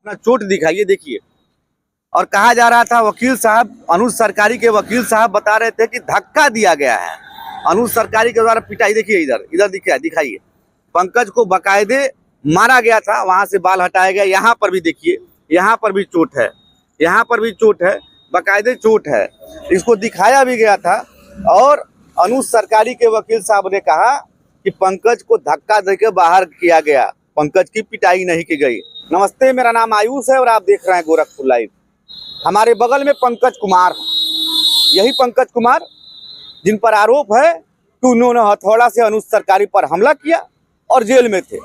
अपना चोट दिखाइए, देखिए। और कहा जा रहा था, वकील साहब, अनुज सरकारी के वकील साहब बता रहे थे कि धक्का दिया गया है अनुज सरकारी के द्वारा पिटाई। देखिए इधर दिखाइए, पंकज को बकायदे मारा गया था, वहां से बाल हटाया गया। यहाँ पर भी देखिए, यहाँ पर भी चोट है, यहाँ पर भी चोट है, बकायदे चोट है। इसको दिखाया भी गया था और अनुज सरकारी के वकील साहब ने कहा कि पंकज को धक्का देकर बाहर किया गया, पंकज की पिटाई नहीं की गई। नमस्ते, मेरा नाम आयुष है और आप देख रहे हैं गोरखपुर लाइव। हमारे बगल में पंकज कुमार, यही पंकज कुमार जिन पर आरोप है कि उन्होंने हथौड़ा से अनुज सरकारी पर हमला किया और जेल में थे।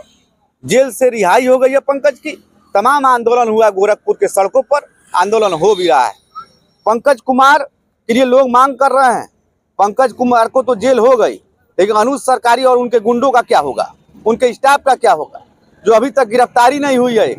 जेल से रिहाई हो गई है पंकज की। तमाम आंदोलन हुआ गोरखपुर के सड़कों पर, आंदोलन हो भी रहा है। पंकज कुमार के लिए लोग मांग कर रहे हैं। पंकज कुमार को तो जेल हो गई, लेकिन अनुज सरकारी और उनके गुंडों का क्या होगा, उनके स्टाफ का क्या होगा, जो अभी तक गिरफ्तारी नहीं हुई है।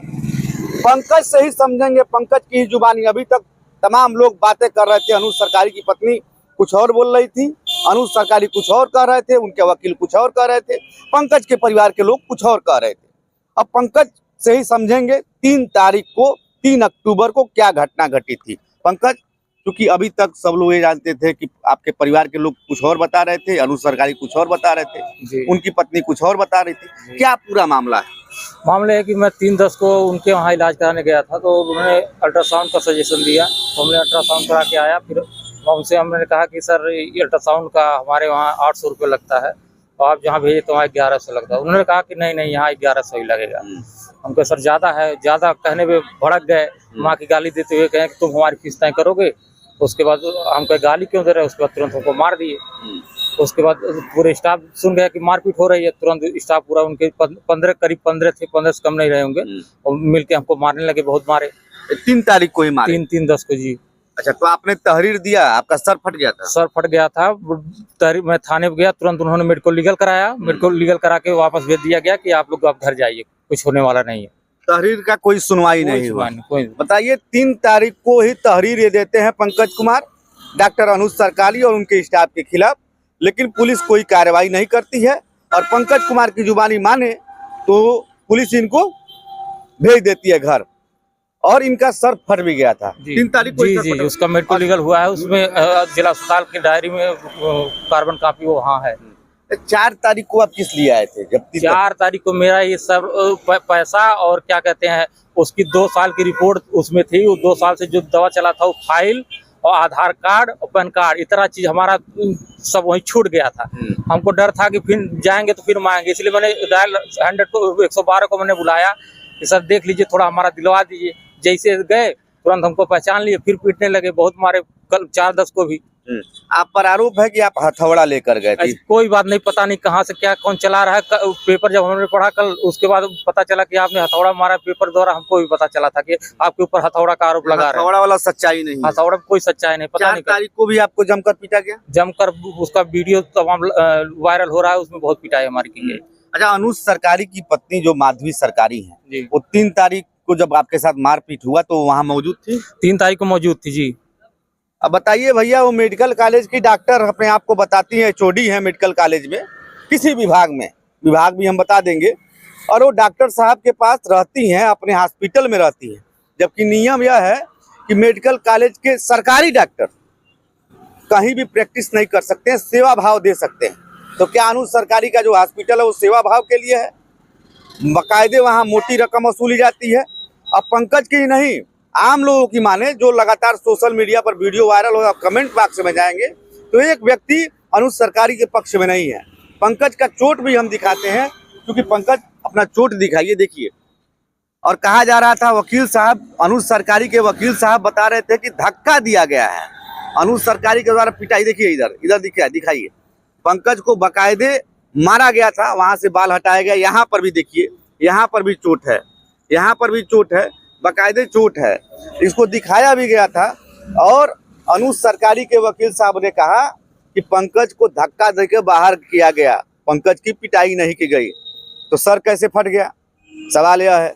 पंकज से ही समझेंगे, पंकज की ही जुबानी। अभी तक तमाम लोग बातें कर रहे थे, अनुज सरकारी की पत्नी कुछ और बोल रही थी, अनुज सरकारी कुछ और कह रहे थे, उनके वकील कुछ और कह रहे थे, पंकज के परिवार के लोग कुछ और कह रहे थे। अब पंकज से ही समझेंगे 3 तारीख को, 3 अक्टूबर को क्या घटना घटी थी। पंकज, क्योंकि अभी तक सब लोग ये जानते थे कि आपके परिवार के लोग कुछ और बता रहे थे, अनुज सरकारी कुछ और बता रहे थे, उनकी पत्नी कुछ और बता रही थी, क्या पूरा मामला है? मामले है कि मैं 3/10 को उनके वहाँ इलाज कराने गया था, तो उन्होंने अल्ट्रासाउंड का सजेशन दिया, तो हमने अल्ट्रासाउंड करा के आया। फिर उनसे हमने कहा कि सर ये अल्ट्रासाउंड का हमारे वहाँ 800 रुपये लगता है, तो आप जहाँ भेजे तो वहाँ 1100 लगता है। उन्होंने कहा कि नहीं यहाँ 1100 ही लगेगा। हमको सर ज़्यादा है, ज़्यादा कहने पे भड़क गए, माँ की गाली देते हुए कहें कि तुम हमारी फीस तय करोगे। उसके बाद हमको गाली क्यों दे रहे हैं, उसके बाद तुरंत हमको मार दिए। उसके बाद पूरे स्टाफ सुन गया कि मारपीट हो रही है, तुरंत स्टाफ पूरा, उनके 15 करीब 15 थे, 15 से कम नहीं रहे होंगे, और मिलके हमको मारने लगे, बहुत मारे। 3 तारीख को ही मारे? 3/10 को जी। अच्छा, तो आपने तहरीर दिया, आपका सर फट गया था? सर फट गया था, तहरीर मैं थाने पे गया, तुरंत उन्होंने मेडिकल लीगल कराया, मेडिकल लीगल करा के वापस भेज दिया गया कि आप लोग अब घर जाइए, कुछ होने वाला नहीं है। तहरीर का कोई सुनवाई नहीं हुआ? बताइए, 3 तारीख को ही तहरीर ये देते हैं पंकज कुमार डॉक्टर अनुज सरकारी और उनके स्टाफ के खिलाफ, लेकिन पुलिस कोई कार्रवाई नहीं करती है। और पंकज कुमार की जुबानी माने तो पुलिस इनको भेज देती है घर, और इनका सर फट भी गया था 3 तारीख को। जी, उसका मेडिकल लीगल हुआ है, उसमें जिला अस्पताल की डायरी में कार्बन कॉपी वो वहाँ है। 4 तारीख को आप किस लिए आए थे? जब 4 तारीख को मेरा ये सब पैसा और क्या कहते हैं उसकी 2 साल की रिपोर्ट उसमें थी। वो 2 साल से जो दवा चला था वो फाइल और आधार कार्ड और पैन कार्ड, इतना चीज हमारा सब वहीं छूट गया था। हमको डर था कि फिर जाएंगे तो फिर मांगेंगे, इसलिए मैंने डायल 100 को 112 को मैंने बुलाया कि सर देख लीजिए, थोड़ा हमारा दिलवा दीजिए। जैसे गए तुरंत हमको पहचान लिए, फिर पीटने लगे, बहुत मारे। कल 4/10 को भी आप पर आरोप है कि आप हथौड़ा लेकर गए थे? कोई बात नहीं, पता नहीं कहाँ से क्या कौन चला रहा है। पेपर जब हमने पढ़ा कल, उसके बाद पता चला कि आपने हथौड़ा मारा। पेपर द्वारा हमको भी पता चला था कि आपके ऊपर हथौड़ा का आरोप लगा रहा है। हथौड़ा वाला सच्चाई नहीं, हथौड़ा कोई सच्चाई नहीं। पता नहीं 4 तारीख को भी आपको जमकर पीटा गया? जमकर, उसका वीडियो तमाम वायरल हो रहा है, उसमें बहुत पिटाई हमारी की गई। अच्छा, अनुज सरकारी की पत्नी जो माधवी सरकारी है, वो 3 तारीख को जब आपके साथ मारपीट हुआ तो वहाँ मौजूद थी? 3 तारीख को मौजूद थी जी। अब बताइए भैया, वो मेडिकल कॉलेज की डॉक्टर अपने आप को बताती है, एचओडी है मेडिकल कॉलेज में, किसी विभाग में, विभाग भी हम बता देंगे, और वो डॉक्टर साहब के पास रहती हैं, अपने हॉस्पिटल में रहती हैं। जबकि नियम यह है कि मेडिकल कॉलेज के सरकारी डॉक्टर कहीं भी प्रैक्टिस नहीं कर सकते हैं, सेवा भाव दे सकते हैं। तो क्या अनुज सरकारी का जो हॉस्पिटल है वो सेवा भाव के लिए है? बाकायदे वहाँ मोटी रकम वसूली जाती है। अब पंकज की नहीं, आम लोगों की माने, जो लगातार सोशल मीडिया पर वीडियो वायरल हो, कमेंट बॉक्स में जाएंगे तो एक व्यक्ति अनुज सरकारी के पक्ष में नहीं है। पंकज का चोट भी हम दिखाते हैं, क्योंकि पंकज अपना चोट दिखाइए, देखिए। और कहा जा रहा था, वकील साहब, अनुज सरकारी के वकील साहब बता रहे थे कि धक्का दिया गया है अनुज सरकारी के द्वारा पिटाई। देखिए इधर दिखाइए, पंकज को बकायदे मारा गया था, वहां से बाल हटाया गया। यहाँ पर भी देखिए, यहाँ पर भी चोट है, यहाँ पर भी चोट है, बकायदे चोट है। इसको दिखाया भी गया था। और अनुज सरकारी के वकील साहब ने कहा कि पंकज को धक्का देकर बाहर किया गया, पंकज की पिटाई नहीं की गई। तो सर कैसे फट गया, सवाल यह है।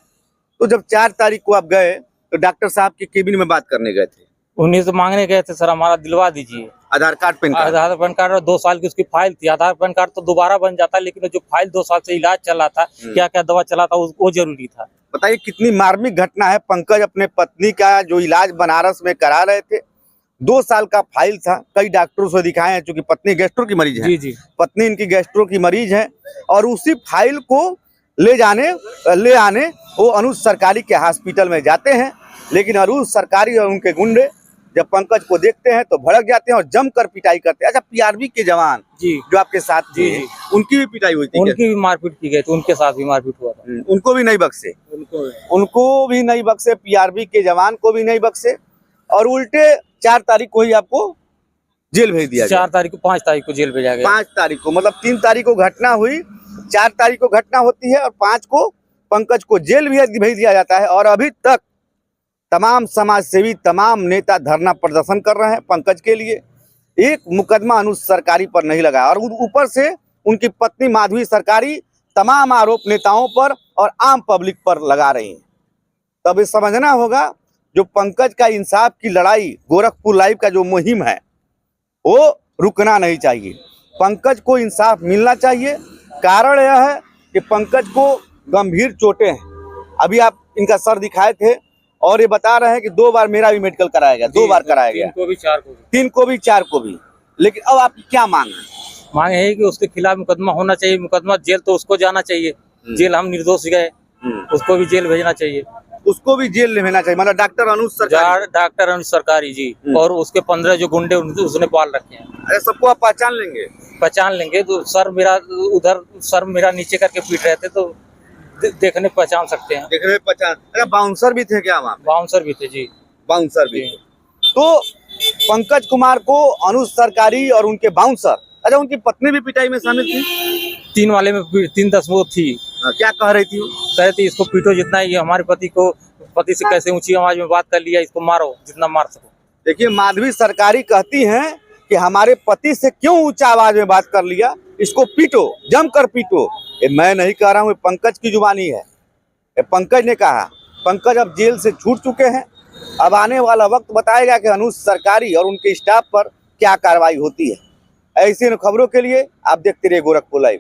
तो जब 4 तारीख को आप गए तो डॉक्टर साहब के केबिन में बात करने गए थे? उन्हीं से मांगने गए थे, सर हमारा दिलवा दीजिए। आधार कार्ड पैन कार्ड। आधार पैन कार्ड और 2 साल की उसकी फाइल थी। आधार पैन कार्ड तो दोबारा बन जाता, लेकिन जो फाइल 2 साल से इलाज चला था, क्या क्या दवा चला था, वो जरूरी था। बताइए कितनी मार्मिक घटना है। पंकज अपने पत्नी का जो इलाज बनारस में करा रहे थे, 2 साल का फाइल था, कई डॉक्टरों से दिखाए हैं, चूंकि पत्नी गैस्ट्रो की मरीज है। जी जी। पत्नी इनकी गैस्ट्रो की मरीज है, और उसी फाइल को ले आने वो अनुज सरकारी के हॉस्पिटल में जाते हैं। लेकिन अनुज सरकारी और उनके गुंडे जब पंकज को देखते हैं तो भड़क जाते हैं और जमकर पिटाई करते हैं। अच्छा, पीआरबी के जवान जी जो आपके साथ थे, जी। उनकी भी पिटाई हुई थी? उनकी भी मारपीट की गई थी, उनके साथ भी मारपीट हुआ था। उनको भी नहीं बख्शे, उनको भी नहीं बख्शे, पीआरबी के जवान को भी नहीं बख्शे, और उल्टे 4 तारीख को ही आपको जेल भेज दिया। 4 तारीख को 5 तारीख को जेल भेजा गया। 5 तारीख को, मतलब 3 तारीख को घटना हुई, 4 तारीख को घटना होती है, और 5 को पंकज को जेल भेज दिया जाता है। और अभी तक तमाम समाज सेवी, तमाम नेता धरना प्रदर्शन कर रहे हैं पंकज के लिए। एक मुकदमा अनुज सरकारी पर नहीं लगा, और ऊपर से उनकी पत्नी माधवी सरकारी तमाम आरोप नेताओं पर और आम पब्लिक पर लगा रही हैं। तब ये समझना होगा, जो पंकज का इंसाफ की लड़ाई, गोरखपुर लाइव का जो मुहिम है, वो रुकना नहीं चाहिए। पंकज को इंसाफ मिलना चाहिए। कारण यह है कि पंकज को गंभीर चोटें हैं। अभी आप इनका सर दिखाए थे, और ये बता रहे हैं कि 2 बार मेरा भी मेडिकल कराया गया, 2 बार कराया गया, 3 को भी 4 को भी। 3 को भी 4 को भी। लेकिन अब आपकी क्या मांग है? मांग है कि उसके खिलाफ मुकदमा होना चाहिए। मुकदमा, जेल तो उसको जाना चाहिए। जेल हम निर्दोष गए, उसको भी जेल भेजना चाहिए। उसको भी जेल भेजना चाहिए, मतलब डॉक्टर अनुज सरकारी। डॉक्टर अनुज सरकारी जी, और उसके 15 जो गुंडे उसने पाल रखे हैं। अरे सबको आप पहचान लेंगे? पहचान लेंगे। तो सर मेरा नीचे करके पीट रहे थे, तो देखने पहचान सकते हैं। देखने में पहचान। अरे बाउंसर भी थे क्या वहाँ? बाउंसर भी थे जी। बाउंसर भी थे। तो पंकज कुमार को अनुज सरकारी और उनके बाउंसर, अच्छा उनकी पत्नी भी पिटाई में शामिल थी? 3 वाले में 3-10 वो थी। क्या कह रही थी वो? कह रही थी इसको पीटो जितना, ये हमारे पति से कैसे ऊंची आवाज में बात कर लिया, इसको मारो जितना मार सको। देखिए, माधवी सरकारी कहती हैं कि हमारे पति से क्यों ऊंचा आवाज में बात कर लिया, इसको पीटो, जमकर पीटो। ये मैं नहीं कह रहा हूँ, पंकज की जुबानी है। ये पंकज ने कहा। पंकज अब जेल से छूट चुके हैं। अब आने वाला वक्त बताएगा कि अनुज सरकारी और उनके स्टाफ पर क्या कार्रवाई होती है। ऐसी खबरों के लिए आप देखते रहिए गोरखपुर लाइव।